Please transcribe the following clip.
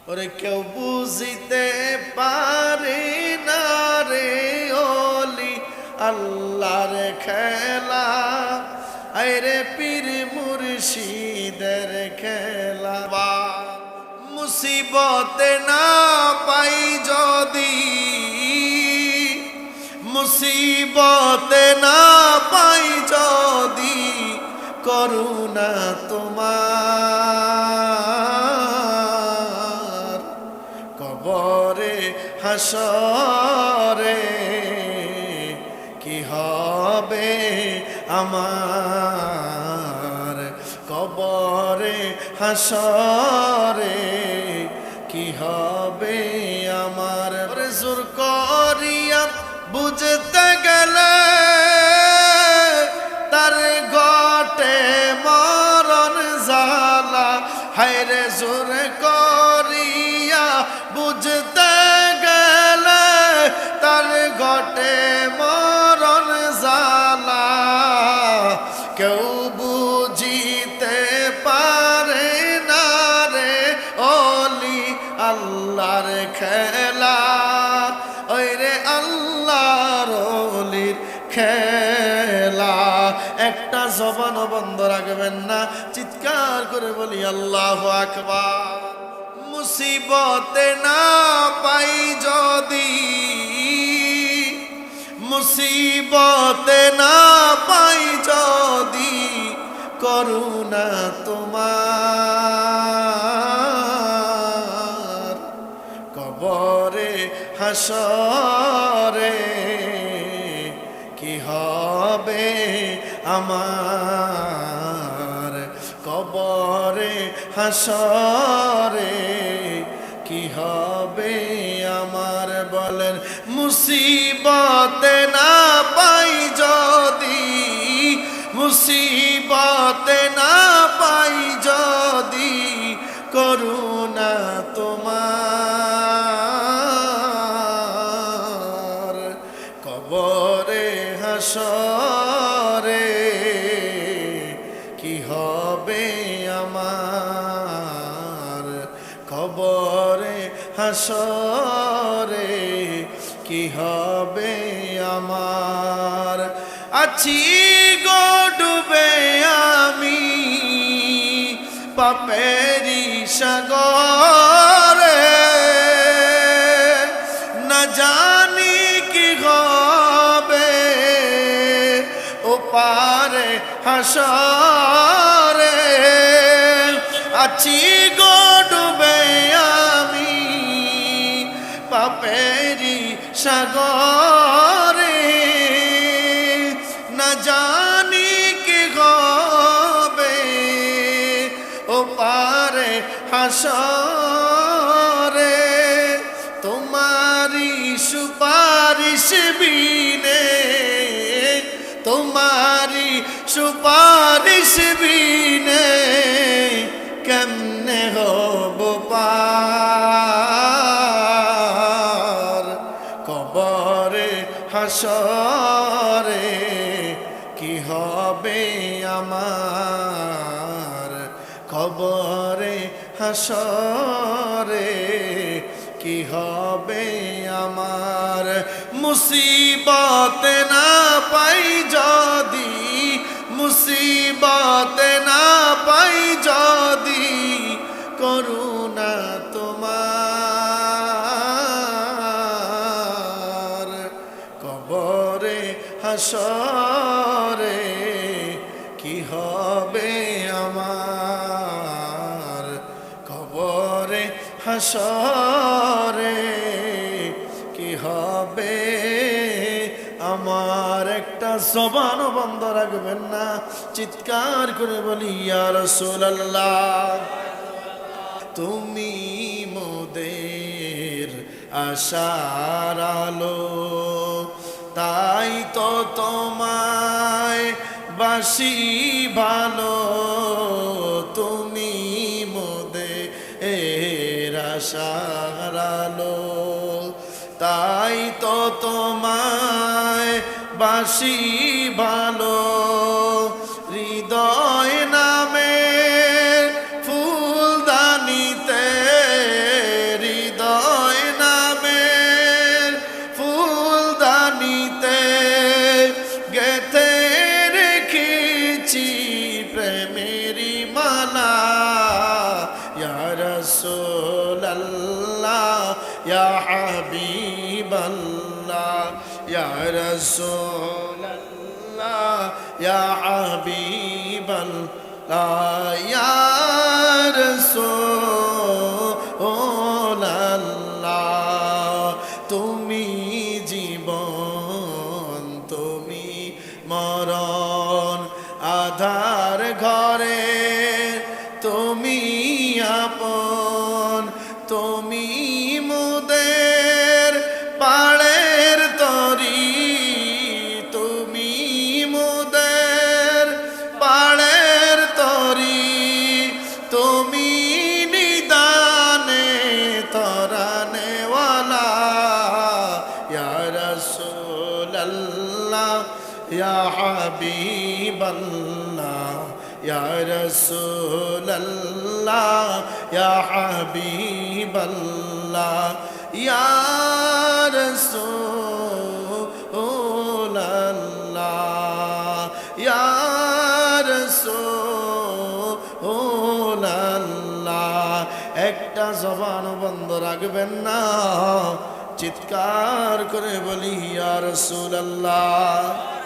ওরে কেউ বুঝিতে পারে না রে ওলি আল্লাহর খেলা, আইরে পীর মুর্শিদের খেলা। মুসিবতে না পাই যদি, মুসিবতে না পাই যদি করুণা তোমার, কবরে হাসরে কি হবে আমার, কবরে হাসরে কি হবে আমার। জোর করিয়া বুঝতে গেলে তার ঘটে মরণ জ্বালা, হায়রে জোর করিয়া বুঝতে গেলে তার ঘটে মরণ জ্বালা। কেউ বুঝিতে পারে না রে ওলি আল্লাহর খেলা, ওই রে আল্লাহর ওলির খেলা। একটা জবানও বন্ধ রাখবেন না, চিৎকার করে বলি আল্লাহু আকবার। মুসিবতে না পাই যদি, মুসিবতে না পাই যদি করুণা তোমার, কবরে হাসরে কি হবে আমার, কবরে হাসরে কি হবে আমার। বলেন মুসিবতে না পাই যদি, মুসিবতে না পাই যদি করুণা তোমার, কবরে হাসরে কি হবে আমার, কবরে হাসরে কি হবে আমার। আছি গো ডুবে আমি পাপেরি সাগরে, না জানি কি হবে ও পারে হাসরে। আছি গো ডুবে আমি পাপেরি সাগরে, না জানি কি হবে ও পারে হাসরে। তোমারি সুপারিশ বিনে, তোমারি সুপারিশ বিনে কেমনে হব পার, কবরে হাসরে কি হবে আমার, কবরে হাসরে কি হবে আমার। মুসিবতে না পাই যদি, মুসিবতে না পাই যদি করুণা তোমার, কবরে হাসরে কি হবে আমার, কবরে হাসরে কি হবে আমার। একটা জবানও বন্ধ রাখবেন না, চিৎকার করে বলি ইয়া রাসূলুল্লাহ। তুমি মোদের আশার আলো, তাই তো তোমায় বাসি ভালো। তুমি মোদের আশার আলো, তাই তো তোমায় বাসি ভালো। হৃদয় নামে ফুলদানিতে রাসূলাল্লাহ ইয়া হাবিবাল্লাহ ইয়া রাসূলাল্লাহ ইয়া হাবিবাল্লাহ ইয়া রাসূলাল্লাহ তুমি জীবন তুমি মরণ আধার ঘরে তুমি আপন তুমি মুদের পাড়ের তরি তুমি মুদের পাড়ের তরি তুমি নিদানে তরানেওয়ালা ইয়া রাসূলাল্লাহ ইয়া হাবিবাল্লাহ ইয়া রাসূলাল্লাহ ইয়া হাবিবাল্লাহ ইয়া রাসূলাল্লাহ ইয়া রাসূলাল্লাহ একটা জবান বন্ধ রাখবেন না চিৎকার করে বলি ইয়া রাসূলাল্লাহ